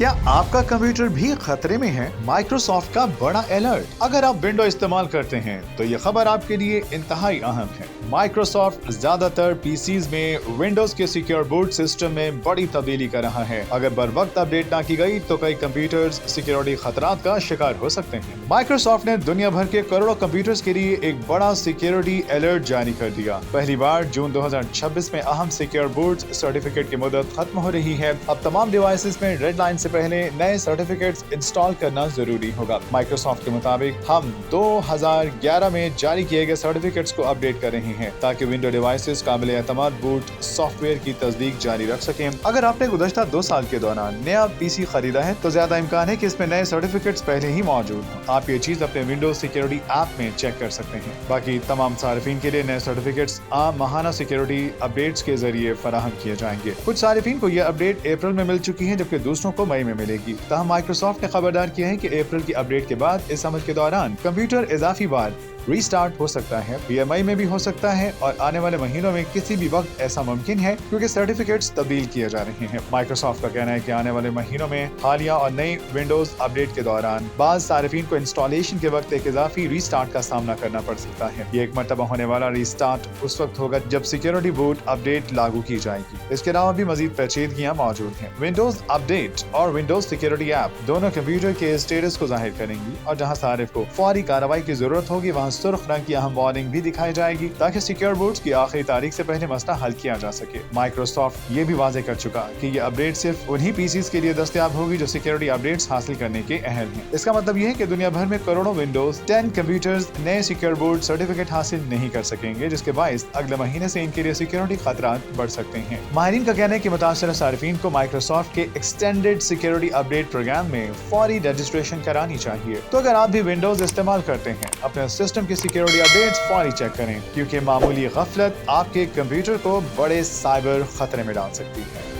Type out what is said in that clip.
क्या आपका कंप्यूटर भी खतरे में है? माइक्रोसॉफ्ट का बड़ा अलर्ट। अगर आप विंडो इस्तेमाल करते हैं तो ये खबर आपके लिए इंतहाई अहम है। माइक्रोसॉफ्ट ज्यादातर पीसीज में विंडोज के सिक्योर बूट सिस्टम में बड़ी तब्दीली कर रहा है। अगर बर वक्त अपडेट ना की गई तो कई कंप्यूटर्स सिक्योरिटी खतरात का शिकार हो सकते हैं। माइक्रोसॉफ्ट ने दुनिया भर के करोड़ों कंप्यूटर्स के लिए एक बड़ा सिक्योरिटी अलर्ट जारी कर दिया। पहली बार जून 2026 में अहम सिक्योर बूट सर्टिफिकेट की मुद्दत खत्म हो रही है। अब तमाम डिवाइसेस में रेड लाइन से पहले नए सर्टिफिकेट्स इंस्टॉल करना जरूरी होगा। माइक्रोसॉफ्ट के मुताबिक हम 2011 में जारी किए गए सर्टिफिकेट्स को अपडेट कर रहे हैं ताकि विंडो डिवाइसेस काबिल एतमाद बूट सॉफ्टवेयर की तस्दीक जारी रख सकें। अगर आपने गुज़श्ता 2 साल के दौरान नया पीसी खरीदा है तो ज्यादा इम्कान है कि इसमें नए सर्टिफिकेट्स पहले ही मौजूद हों। आप ये चीज अपने विंडोज सिक्योरिटी ऐप में चेक कर सकते हैं। बाकी तमाम सार्फिन के लिए नए सर्टिफिकेट्स आम माहाना सिक्योरिटी अपडेट्स के जरिए फराहम किए जाएंगे। कुछ सार्फिन को यह अपडेट अप्रैल में मिल चुकी है जबकि दूसरों को मई में मिलेगी। तहम माइक्रोसॉफ्ट ने खबरदार किया है कि अप्रैल की अपडेट के बाद इस अमल के दौरान कंप्यूटर इजाफी बार रीस्टार्ट हो सकता है। ये मई में भी हो सकता है और आने वाले महीनों में किसी भी वक्त ऐसा मुमकिन है क्योंकि सर्टिफिकेट्स तब्दील किए जा रहे हैं। माइक्रोसॉफ्ट का कहना है कि आने वाले महीनों में हालिया और नई विंडोज अपडेट के दौरान बाज सार्फिन को इंस्टॉलेशन के वक्त एक इजाफी रीस्टार्ट का सामना करना पड़ सकता है। ये एक मरतबा होने वाला रीस्टार्ट उस वक्त होगा जब सिक्योरिटी बूट अपडेट लागू की जाएगी। इसके अलावा भी मजीद पेचीदगियां मौजूद हैं। विंडोज अपडेट और विंडोज सिक्योरिटी ऐप दोनों कंप्यूटर के स्टेटस को जाहिर करेंगी और जहां सारिफ को फौरी कार्रवाई की जरूरत होगी वहां सुर्ख रंग की अहम वार्निंग भी दिखाई जाएगी ताकि सिक्योर बूट्स की आखिरी तारीख से पहले मसला हल किया जा सके। माइक्रोसॉफ्ट ये भी वाज़ेह कर चुका कि ये अपडेट सिर्फ उन्हीं पीसीज के लिए दस्तयाब होगी जो सिक्योरिटी अपडेट्स हासिल करने के अहल हैं। इसका मतलब ये है कि दुनिया भर में करोड़ों विंडोज 10 कंप्यूटर्स नए सिक्योर बूट सर्टिफिकेट हासिल नहीं कर सकेंगे जिसके बायस अगले महीने से इनके लिए सिक्योरिटी खतरात बढ़ सकते हैं। माहिरीन का कहना है कि मुतासर सार्फिन को माइक्रोसॉफ्ट के एक्सटेंडेड सिक्योरिटी अपडेट प्रोग्राम में फौरी रजिस्ट्रेशन करानी चाहिए। तो अगर आप भी विंडोज इस्तेमाल करते हैं अपने सिस्टम की सिक्योरिटी अपडेट्स फौरी चेक करें क्योंकि मामूली गफलत आपके कंप्यूटर को बड़े साइबर खतरे में डाल सकती है।